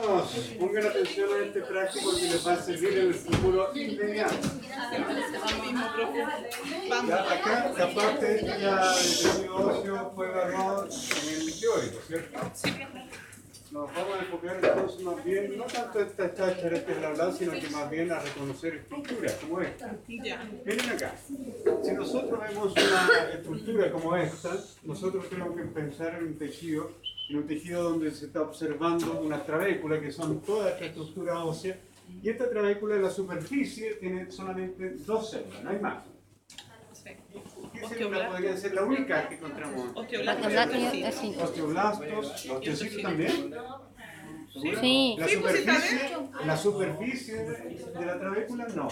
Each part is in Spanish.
Niños, pongan atención a este práctico que les va a servir en el futuro inmediato. Ya, acá, la parte de la tejido óseo fue evaluado en el teórico, ¿cierto? Nos vamos a enfocar entonces más bien, no tanto esta cháchara que es la hablar, sino que más bien a reconocer estructuras como esta. Miren acá, si nosotros vemos una estructura como esta, nosotros tenemos que pensar en un tejido donde se está observando una trabécula, que son toda esta estructura ósea, y esta trabécula en la superficie tiene solamente dos células, no hay más. ¿Qué célula podría ser la única que encontramos? Osteoblastos, osteocitos también. Sí. La superficie de la trabécula no.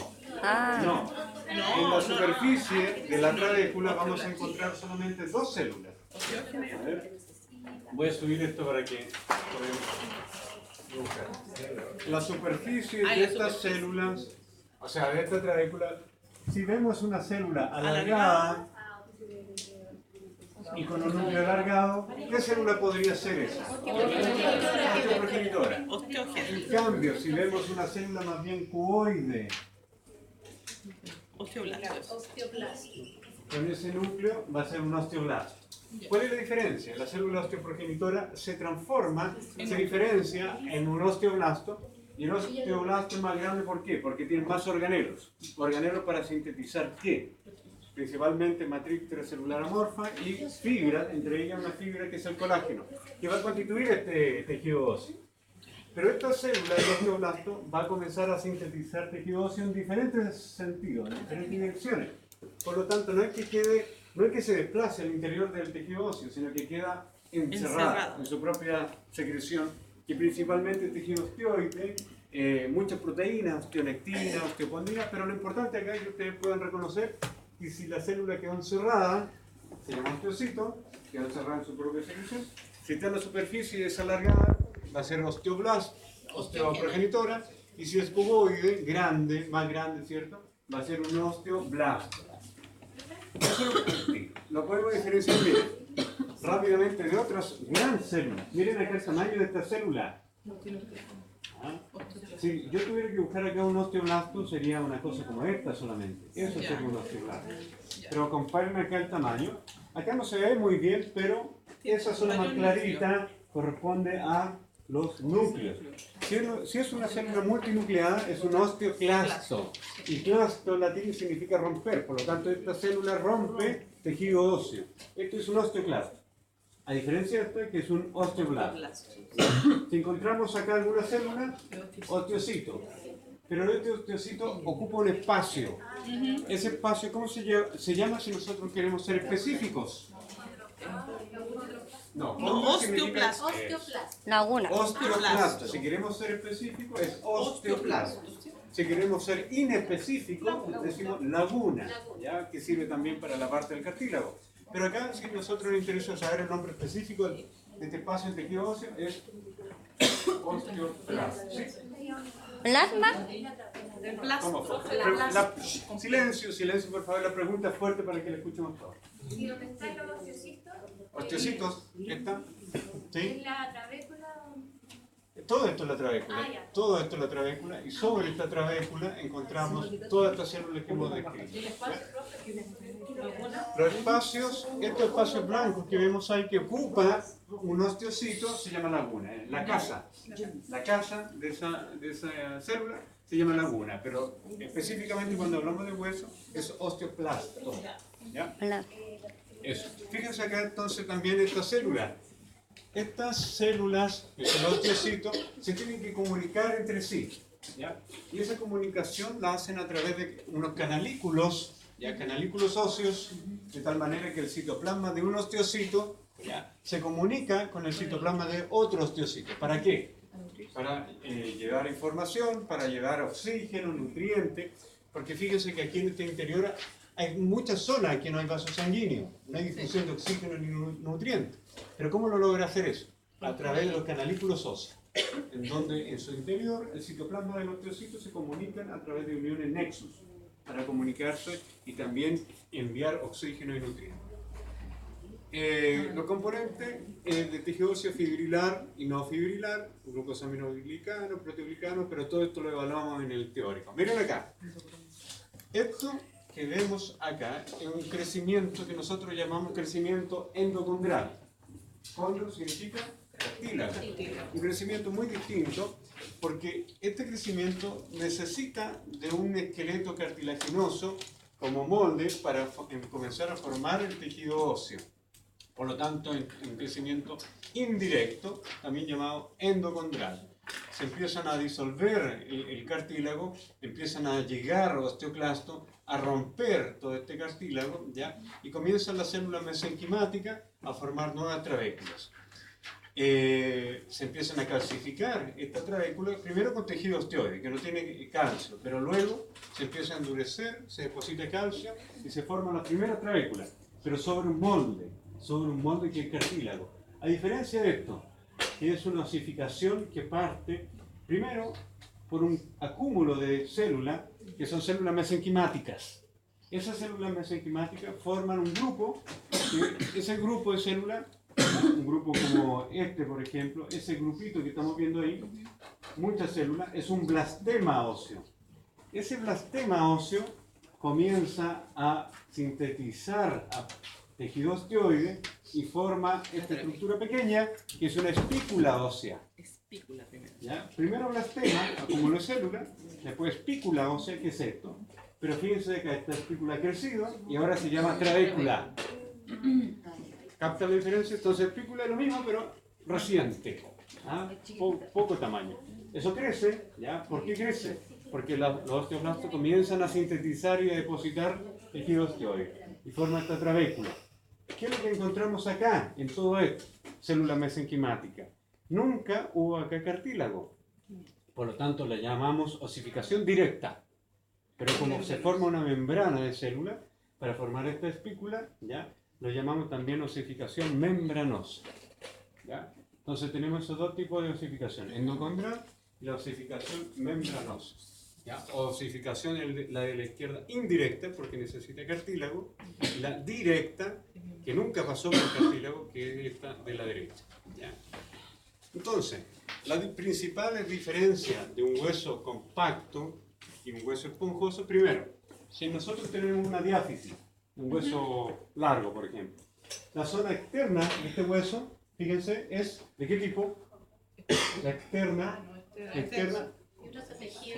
No. En la superficie de la trabécula vamos a encontrar solamente dos células. A ver. Voy a subir esto para que podamos buscar. La superficie de estas células, o sea, de esta trabécula, si vemos una célula alargada y con un núcleo alargado, ¿qué célula podría ser esa? Osteoprogenitora. En cambio, si vemos una célula más bien cuboide, con ese núcleo va a ser un osteoblasto. ¿Cuál es la diferencia? La célula osteoprogenitora se transforma, se diferencia en un osteoblasto, y el osteoblasto es más grande, ¿por qué? Porque tiene más organelos. Organelos para sintetizar ¿qué? Principalmente matriz intracelular amorfa y fibra, entre ellas una fibra que es el colágeno, que va a constituir este tejido óseo. Pero esta célula, el osteoblasto, va a comenzar a sintetizar tejido óseo en diferentes sentidos, en diferentes direcciones. Por lo tanto, no es que se desplace al interior del tejido óseo, sino que queda encerrado en su propia secreción, que principalmente el tejido osteoide, muchas proteínas, osteonectina, osteopondina, pero lo importante acá es que ustedes puedan reconocer que si la célula quedó encerrada, se llama osteocito, quedó encerrada en su propia secreción. Si está en la superficie y es alargada, va a ser osteoblasto, osteoprogenitora, y si es cuboide, grande, más grande, ¿cierto? Va a ser un osteoblasto. Eso lo podemos diferenciar bien, rápidamente de otras grandes células. Miren acá el tamaño de esta célula. Si yo tuviera que buscar acá un osteoblasto, sería una cosa como esta solamente. Eso sería un osteoblasto. Pero comparen acá el tamaño. Acá no se ve muy bien, pero esa zona más clarita corresponde a los núcleos. Si es una célula multinucleada, es un osteoclasto. Y clasto en latín significa romper. Por lo tanto, esta célula rompe tejido óseo. Esto es un osteoclasto. A diferencia de esto, que es un osteoblasto. Si encontramos acá alguna célula, osteocito. Pero este osteocito ocupa un espacio. Ese espacio, ¿cómo se llama si nosotros queremos ser específicos? No, osteoplasto. Laguna. Osteoplasto. Si queremos ser específicos, es osteoplasto. Si queremos ser inespecíficos, decimos laguna, ¿ya? Que sirve también para la parte del cartílago. Pero acá, si a nosotros nos interesa saber el nombre específico de este espacio en tejido óseo, es osteoplasto. ¿Sí? ¿Plasma? ¿Cómo fue? Silencio, por favor. La pregunta es fuerte para que la escuchemos todos. ¿Y dónde están los osteocitos? Osteocitos, ¿están? ¿Sí? ¿En la trabécula? Todo esto es la trabécula, todo esto es la trabécula, y sobre esta trabécula encontramos todas estas células que hemos descrito. Los espacios, estos espacios blancos que vemos ahí que ocupa un osteocito se llama laguna, la casa de esa célula se llama laguna, pero específicamente cuando hablamos de hueso es osteoplasto. ¿Ya? Eso. Fíjense acá entonces también esta célula. Estas células, que son los osteocitos, se tienen que comunicar entre sí, ¿ya? Y esa comunicación la hacen a través de unos canalículos, ¿ya? Canalículos óseos, de tal manera que el citoplasma de un osteocito, ¿ya? Se comunica con el citoplasma de otro osteocito. ¿Para qué? Para llevar información, para llevar oxígeno, nutrientes, porque fíjense que aquí en este interior hay muchas zonas aquí no hay vaso sanguíneo, no hay difusión de oxígeno ni nutrientes. Pero ¿cómo lo logra hacer eso? A través de los canalículos óseos, en donde en su interior el citoplasma del osteocito se comunican a través de uniones nexus para comunicarse y también enviar oxígeno y nutrientes. Los componentes de tejido óseo fibrilar y no fibrilar, glucosaminoglicanos, proteoglicanos, pero todo esto lo evaluamos en el teórico. Miren acá. Esto que vemos acá es un crecimiento que nosotros llamamos crecimiento endocondral. Condro significa cartílago. Un crecimiento muy distinto porque este crecimiento necesita de un esqueleto cartilaginoso como molde para comenzar a formar el tejido óseo. Por lo tanto, en crecimiento indirecto, también llamado endocondral. Se empiezan a disolver el cartílago, empiezan a llegar osteoclastos a romper todo este cartílago, ¿ya? Y comienzan las células mesenquimáticas a formar nuevas trabéculas. Se empiezan a calcificar esta trabécula, primero con tejido osteoide, que no tiene calcio, pero luego se empieza a endurecer, se deposita calcio y se forma la primera trabécula, pero sobre un molde que es cartílago. A diferencia de esto, que es una osificación que parte primero por un acúmulo de células, que son células mesenquimáticas. Esas células mesenquimáticas forman un grupo, que ese grupo de células, un grupo como este, por ejemplo, ese grupito que estamos viendo ahí, muchas células, es un blastema óseo. Ese blastema óseo comienza a sintetizar tejido osteoide y forma esta estructura pequeña que es una espícula ósea. Espícula primero. ¿Ya? Primero blastema, acúmulo de células, después espícula ósea, que es esto. Pero fíjense que esta espícula ha crecido y ahora se llama trabécula. ¿Capta la diferencia? Entonces espícula es lo mismo, pero reciente. ¿Ah? Poco tamaño. Eso crece, ¿ya? ¿Por qué crece? Porque los osteoblastos comienzan a sintetizar y a depositar tejido osteoide y forma esta trabécula. ¿Qué es lo que encontramos acá, en todo esto? Célula mesenquimática. Nunca hubo acá cartílago. Por lo tanto, la llamamos osificación directa. Pero como se forma una membrana de células, para formar esta espícula, ¿ya? Lo llamamos también osificación membranosa. ¿Ya? Entonces tenemos esos dos tipos de osificación, endocondral y la osificación membranosa. ¿Ya? Osificación, la de la izquierda, indirecta, porque necesita cartílago, y la directa, que nunca pasó por cartílago, que es esta de la derecha. ¿Ya? Entonces, las principales diferencias de un hueso compacto y un hueso esponjoso, primero, si nosotros tenemos una diáfisis, un hueso largo, por ejemplo, la zona externa de este hueso, fíjense, es ¿de qué tipo? La externa,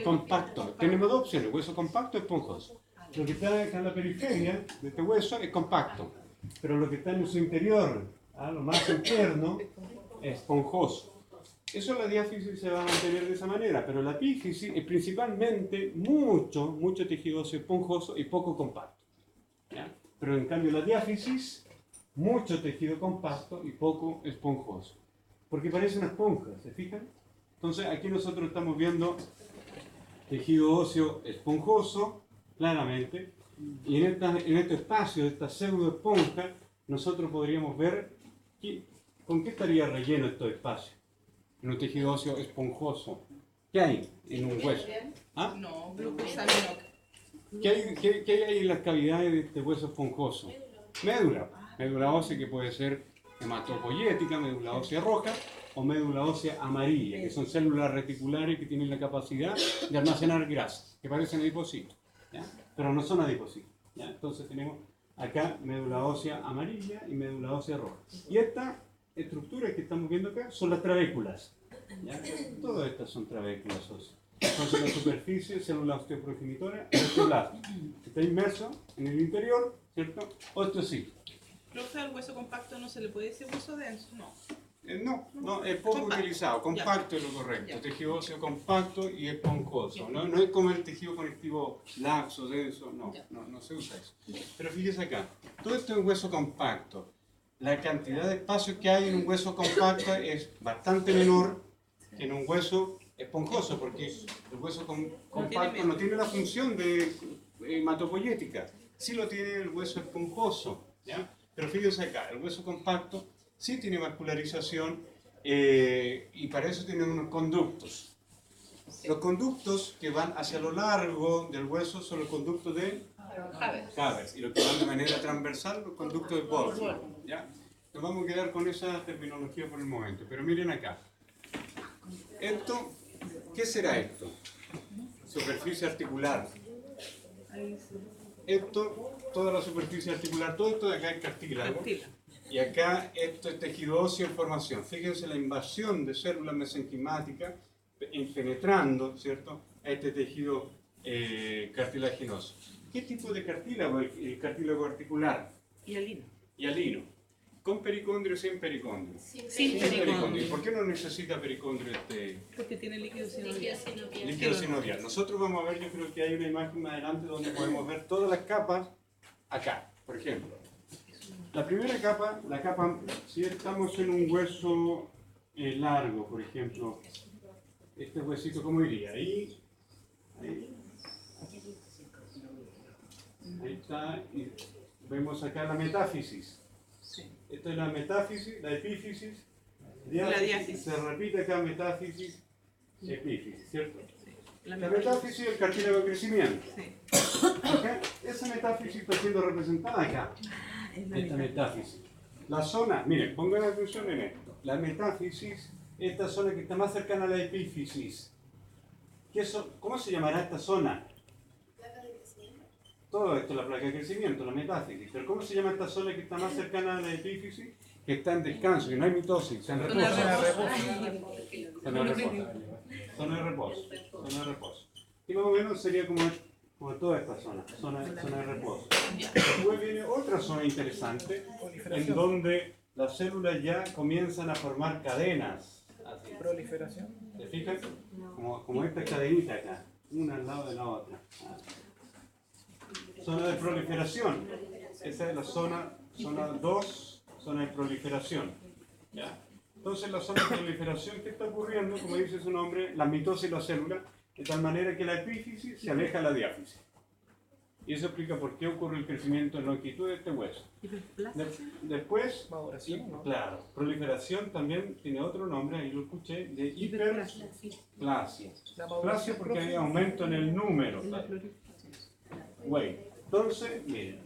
compacto. Tenemos dos opciones, hueso compacto y esponjoso. Lo que está acá en la periferia de este hueso es compacto, pero lo que está en su interior, lo más interno, es esponjoso. Eso la diáfisis se va a mantener de esa manera, pero la epífisis es principalmente mucho tejido óseo esponjoso y poco compacto. ¿Ya? Pero en cambio la diáfisis, mucho tejido compacto y poco esponjoso. Porque parece una esponja, ¿se fijan? Entonces aquí nosotros estamos viendo tejido óseo esponjoso, claramente, y en este espacio, de esta pseudo esponja, nosotros podríamos ver con qué estaría relleno este espacio, en un tejido óseo esponjoso. ¿Qué hay en un hueso? ¿Ah? No, glucosamino. ¿Qué hay en las cavidades de este hueso esponjoso? Médula ósea, que puede ser hematopoyética, médula ósea roja o médula ósea amarilla, que son células reticulares que tienen la capacidad de almacenar grasa, que parecen adipocitos, ¿ya? Pero no son adipocitos, ¿ya? Entonces tenemos acá médula ósea amarilla y médula ósea roja. Y esta estructura que estamos viendo acá son las trabéculas, ¿ya? Todas estas son trabéculas óseas. Entonces la superficie, célula osteoprogenitora, osteoblasto, está inmerso en el interior, ¿cierto? Osteocisto. Profe, al hueso compacto no se le puede decir hueso denso, no. No, es poco utilizado. Compacto es lo correcto. Tejido óseo compacto y esponjoso. No es como el tejido conectivo laxo, denso, no se usa eso. Pero fíjese acá, todo esto es hueso compacto. La cantidad de espacio que hay en un hueso compacto es bastante menor que en un hueso esponjoso, porque el hueso compacto no tiene la función de hematopoyética, sí lo tiene el hueso esponjoso, ¿ya? Pero fíjense acá, el hueso compacto sí tiene vascularización y para eso tiene unos conductos. Los conductos que van hacia lo largo del hueso son los conductos de Havers, y los que van de manera transversal, los conductos de Wolfram, ¿ya? Nos vamos a quedar con esa terminología por el momento, pero miren acá. Esto, ¿qué será esto? Superficie articular. Esto, toda la superficie articular, todo esto de acá es cartílago. Y acá esto es tejido óseo en formación. Fíjense la invasión de células mesenquimáticas penetrando, ¿cierto?, a este tejido cartilaginoso. ¿Qué tipo de cartílago? El cartílago articular. Hialino. Hialino. ¿Con pericondrio o sin pericondrio? Sin pericondrio. ¿Y por qué no necesita pericondrio este? Porque tiene líquido sinovial. Líquido sinovial. Nosotros vamos a ver, yo creo que hay una imagen más adelante donde podemos ver todas las capas acá, por ejemplo. La primera capa, si estamos en un hueso largo, por ejemplo, este huesito, ¿cómo iría? Ahí está, y vemos acá la metáfisis. Esta es la metáfisis, la epífisis, La diáfisis. se repite acá metáfisis, epífisis, ¿cierto? La La metáfisis es el cartílago de crecimiento. Sí. Acá, esa metáfisis está siendo representada acá. Esta metáfisis. La zona, miren, pongan atención en esto. La metáfisis, esta zona que está más cercana a la epífisis. ¿Cómo se llamará esta zona? Placa de crecimiento. Todo esto es la placa de crecimiento, la metáfisis. Pero ¿cómo se llama esta zona que está más cercana a la epífisis? Que está en descanso, que no hay mitosis, está en reposo. Zona de reposo. Zona de reposo. Zona de reposo. Y más o menos sería como toda esta zona de reposo. Después viene otra zona interesante, en donde las células ya comienzan a formar cadenas. Así. Proliferación. ¿Se fijan? Como esta cadenita acá, una al lado de la otra. Zona de proliferación. Esa es la zona 2, zona de proliferación. ¿Ya? Entonces la zona de proliferación, ¿qué está ocurriendo? Como dice su nombre, la mitosis de la célula, de tal manera que la epífisis se aleja de la diáfisis. Y eso explica por qué ocurre el crecimiento en longitud de este hueso. Después, Maduración, ¿no? claro, proliferación también tiene otro nombre, ahí lo escuché, de hiperplasia. Plasia porque hay aumento en el número. Güey, entonces, miren,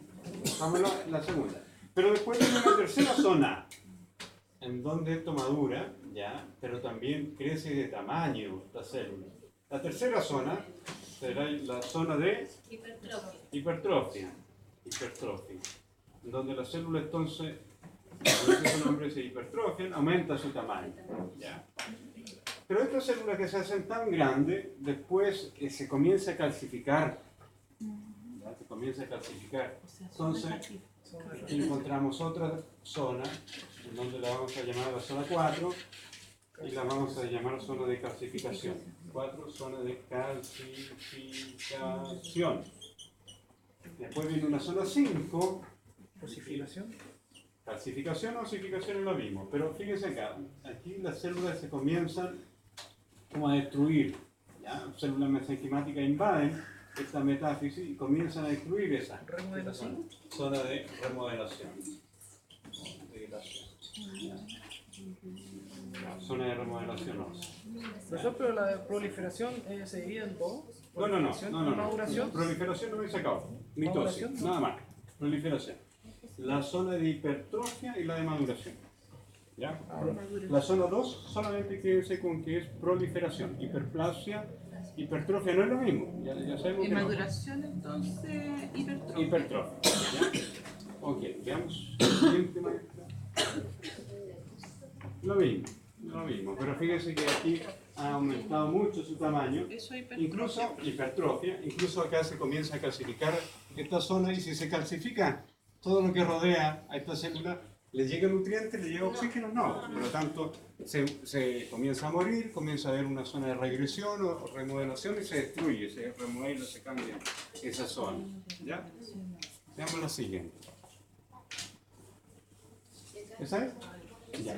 vamos a la segunda. Pero después viene una tercera zona, en donde esto madura, ya, pero también crece de tamaño la célula. La tercera zona será la zona de hipertrofia, en donde la célula entonces, como dice su nombre, se hipertrofian, aumenta su tamaño. ¿Ya? Pero estas células que se hacen tan grandes, después se comienza a calcificar. ¿Ya? Se comienza a calcificar. Entonces, encontramos otra zona, en donde la vamos a llamar la zona 4, y la vamos a llamar zona de calcificación. 4, zona de calcificación. Después viene una zona 5. Osificación. Calcificación o osificación es lo mismo, pero fíjense acá, aquí las células se comienzan como a destruir. ¿Ya? Células mesenquimáticas invaden esta metáfisis y comienzan a destruir esa zona de remodelación. Zona de remodelación ósea. Profesor, pero la proliferación se divide en dos. No. Maduración. Proliferación no me he sacado. Mitosis, Maduración. nada más. Proliferación. La zona de hipertrofia y la de maduración. ¿Ya? La zona 2 solamente quédense con que es proliferación. Hiperplasia, hipertrofia no es lo mismo. Ya sabemos En que no. maduración, entonces, hipertrofia. Hipertrofia. ¿Ya? Ok, veamos. Siguiente, maestra. Lo mismo, pero fíjense que aquí ha aumentado mucho su tamaño, Eso es hipertrofia. incluso hipertrofia, incluso acá se comienza a calcificar esta zona y si se calcifica todo lo que rodea a esta célula, ¿le llega nutrientes, le llega oxígeno? No, por lo tanto se comienza a morir, comienza a haber una zona de regresión o remodelación y se destruye, se remodela, se cambia esa zona. ¿Ya? Veamos la siguiente. ¿Esa es? Ya. Ya.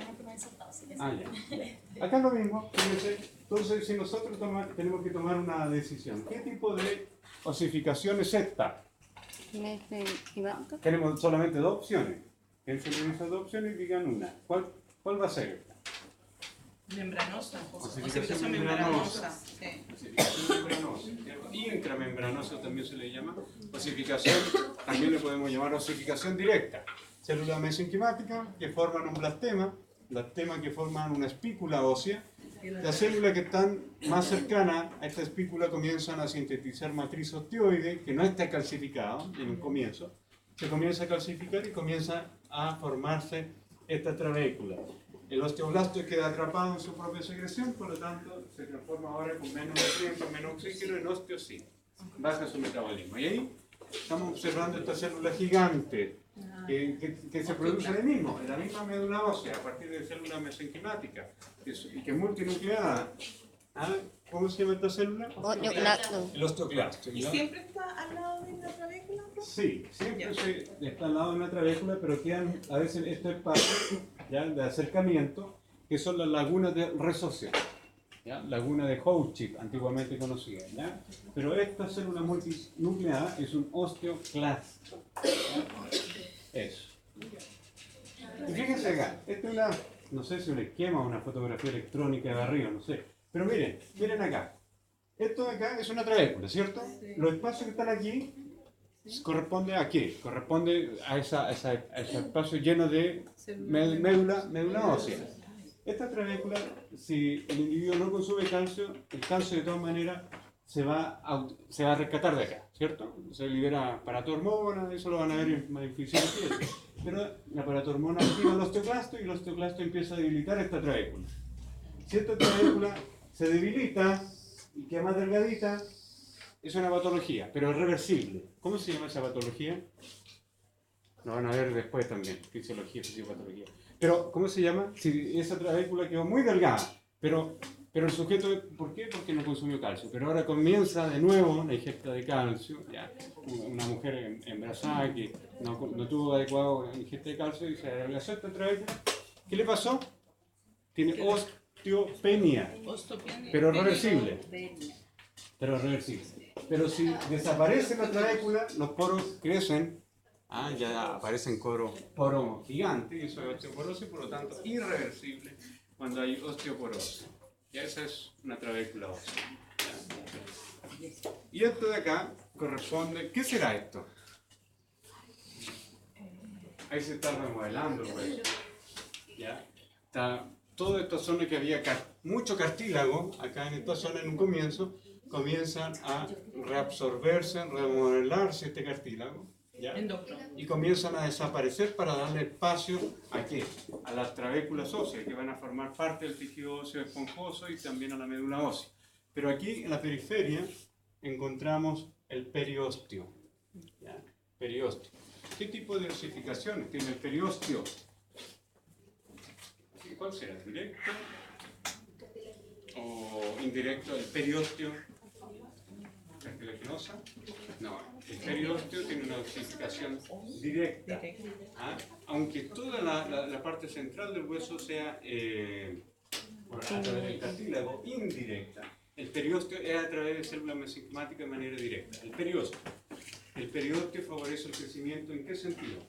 Acá lo mismo, fíjense. Entonces, si nosotros tenemos que tomar una decisión, ¿qué tipo de osificación es esta? Tenemos solamente dos opciones. Piensen en esas dos opciones y digan una. ¿Cuál va a ser esta? Membranosa. Osificación membranosa. Sí. Osificación membranosa. Y intramembranosa también se le llama. Osificación, también le podemos llamar osificación directa. células mesenquimáticas que forman un blastema que forman una espícula ósea. Las células que están más cercanas a esta espícula comienzan a sintetizar matriz osteoide, que no está calcificado en un comienzo. Se comienza a calcificar y comienza a formarse esta trabécula. El osteoblasto queda atrapado en su propia secreción, por lo tanto se transforma ahora con menos nutrientes, menos oxígeno en osteocito. Baja su metabolismo. Y ahí estamos observando esta célula gigante que se produce ahí mismo, en la misma médula ósea, a partir de células mesenquimáticas, y que es multinucleada. ¿Ah? ¿Cómo se llama esta célula? Osteoclasto. El osteoclasto. ¿Y ¿ya? siempre está al lado de la trabécula? Sí, siempre está al lado de una trabécula, pero quedan a veces estos espacios de acercamiento, que son las lagunas de resociación. ¿Ya? Laguna de Houchip, antiguamente conocida, ¿ya? Pero esta célula multinucleada es un osteoclasto. ¿Ya? Eso. Y fíjense acá, esta es una, no sé si un esquema o una fotografía electrónica de arriba, no sé. Pero miren acá. Esto de acá es una trabécula, ¿cierto? Los espacios que están aquí corresponde a qué? Corresponde a ese espacio lleno de médula ósea. Esta trabécula, si el individuo no consume calcio, el calcio de todas maneras se va a rescatar de acá, ¿cierto? Se libera paratormona, eso lo van a ver en más difícil. Pero la paratormona activa el osteoclasto y el osteoclasto empieza a debilitar esta trabécula. Si esta trabécula se debilita y queda más delgadita, es una patología, pero es reversible. ¿Cómo se llama esa patología? Lo van a ver después también, fisiología, fisiopatología. Pero, ¿cómo se llama? Si esa trabécula quedó muy delgada, pero el sujeto, ¿por qué? Porque no consumió calcio. Pero ahora comienza de nuevo la ingesta de calcio. Ya, una mujer embarazada que no tuvo adecuado ingesta de calcio y se adelgazó esta trabécula. ¿Qué le pasó? Tiene osteopenia, pero reversible. Pero si desaparece la trabécula, los poros crecen. Ya aparecen poros gigantes, y eso es osteoporosis, por lo tanto irreversible cuando hay osteoporosis. Y esa es una trabécula ósea. Y esto de acá corresponde, ¿qué será esto? Ahí se está remodelando, pues. ¿Ya? Está toda esta zona que había mucho cartílago, acá en esta zona en un comienzo, comienzan a reabsorberse, remodelarse este cartílago. ¿Ya? Y comienzan a desaparecer para darle espacio ¿a qué? A las trabéculas óseas que van a formar parte del tejido óseo esponjoso y también a la médula ósea. Pero aquí en la periferia encontramos el periósteo. ¿Ya? Periósteo. ¿Qué tipo de osificaciones tiene el periósteo? ¿Cuál será? ¿Directo o indirecto? El periósteo. ¿Cartilaginosa? No, el periósteo tiene una osificación directa. Aunque toda la parte central del hueso sea a través del cartílago indirecta, el periósteo es a través de células mesenquimáticas de manera directa. El periósteo favorece el crecimiento, ¿en qué sentido?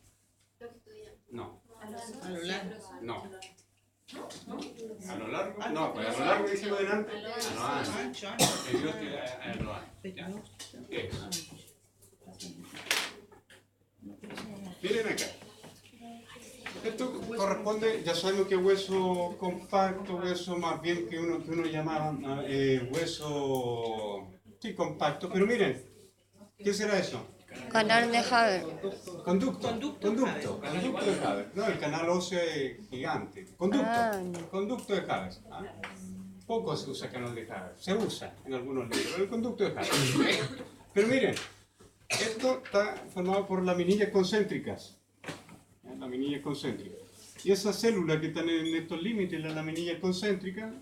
No. A lo largo. No. ¿A lo largo? No, pues a lo largo dice lo delante. A lo ancho. El periósteo a lo ancho. Ya. Eso. Miren acá. Esto corresponde, ya sabemos que hueso compacto, hueso más bien que uno llamaba hueso compacto, pero miren, ¿qué será eso? Canal de Haber. Conducto de Haber. No, el canal óseo es gigante. Conducto de Haber. Poco se usa canal de Haber. Se usa en algunos libros, pero el conducto de Haber. Pero miren, esto está formado por laminillas concéntricas. Laminillas concéntricas. Y esas células que están en estos límites, las laminillas concéntricas,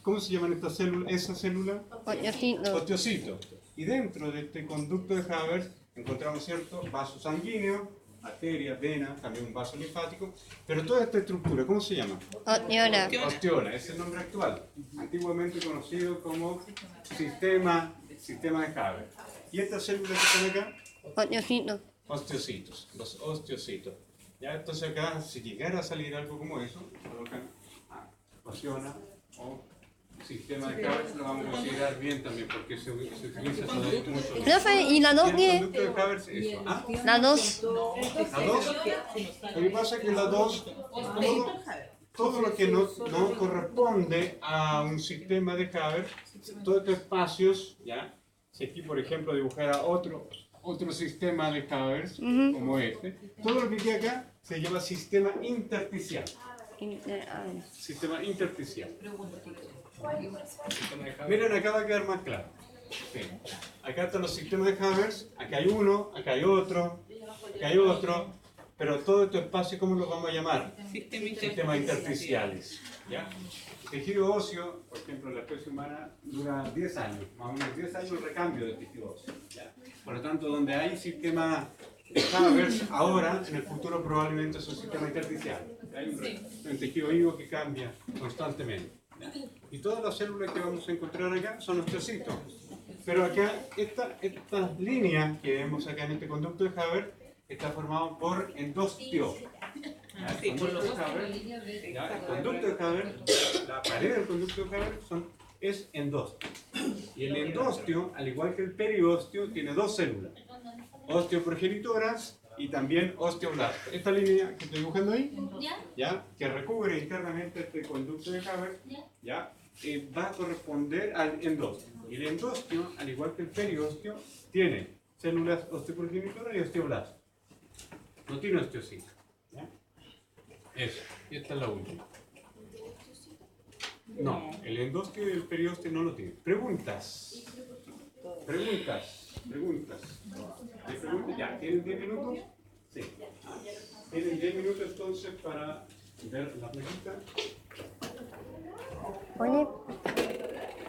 ¿cómo se llaman estas células? Esa célula, osteocito. Y dentro de este conducto de Haber encontramos cierto vaso sanguíneo, arteria, vena, también un vaso linfático, pero toda esta estructura, ¿cómo se llama? Osteola, es el nombre actual, antiguamente conocido como sistema de Haber. ¿Y estas células que están acá? Osteocitos, los osteocitos. Ya entonces acá, si llegara a salir algo como eso, colocan osteona o sistema de Haber lo vamos a considerar bien también porque se utiliza todavía mucho. Profe, ¿y la Y 2 el qué? conducto de Haber es eso. ¿Ah? La 2. La 2, lo que pasa es que la 2, todo lo que no corresponde a un sistema de Haber, todos estos espacios, ¿ya? Si aquí, por ejemplo, dibujara otro sistema de Haber, como este, todo lo que queda acá se llama sistema intersticial. Sistema intersticial. Miren, acá va a quedar más claro. Sí. Acá están los sistemas de Haber, acá hay uno, acá hay otro, pero todo este espacio, ¿cómo lo vamos a llamar? Sistemas intersticiales. ¿Ya? Tejido óseo, por ejemplo, la especie humana dura 10 años, más o menos 10 años el recambio de tejido óseo. ¿Ya? Por lo tanto, donde hay sistemas de Haber, ahora, en el futuro probablemente es un sistema intersticial. Hay un tejido vivo que cambia constantemente. ¿Ya? Y todas las células que vamos a encontrar acá son osteocitos. Pero acá, esta línea que vemos acá en este conducto de Haber está formado por endostio. El conducto de Haber, la pared del conducto de Haber es endostio. Y el endostio, al igual que el periostio, tiene dos células: osteoprogenitoras y también osteoblastos. Esta línea que estoy dibujando ahí, ¿ya? Que recubre internamente este conducto de Haber, ¿ya? Va a corresponder al endostio. Y el endostio, al igual que el periostio, tiene células osteoprogenitoras y osteoblastos. No tiene osteocito. ¿Ya? Eso. Y esta es la última. No, el endostio y el periostio no lo tienen. Preguntas. Ya, ¿tienen 10 minutos? Sí. Tienen 10 minutos entonces para ver la pregunta. Pone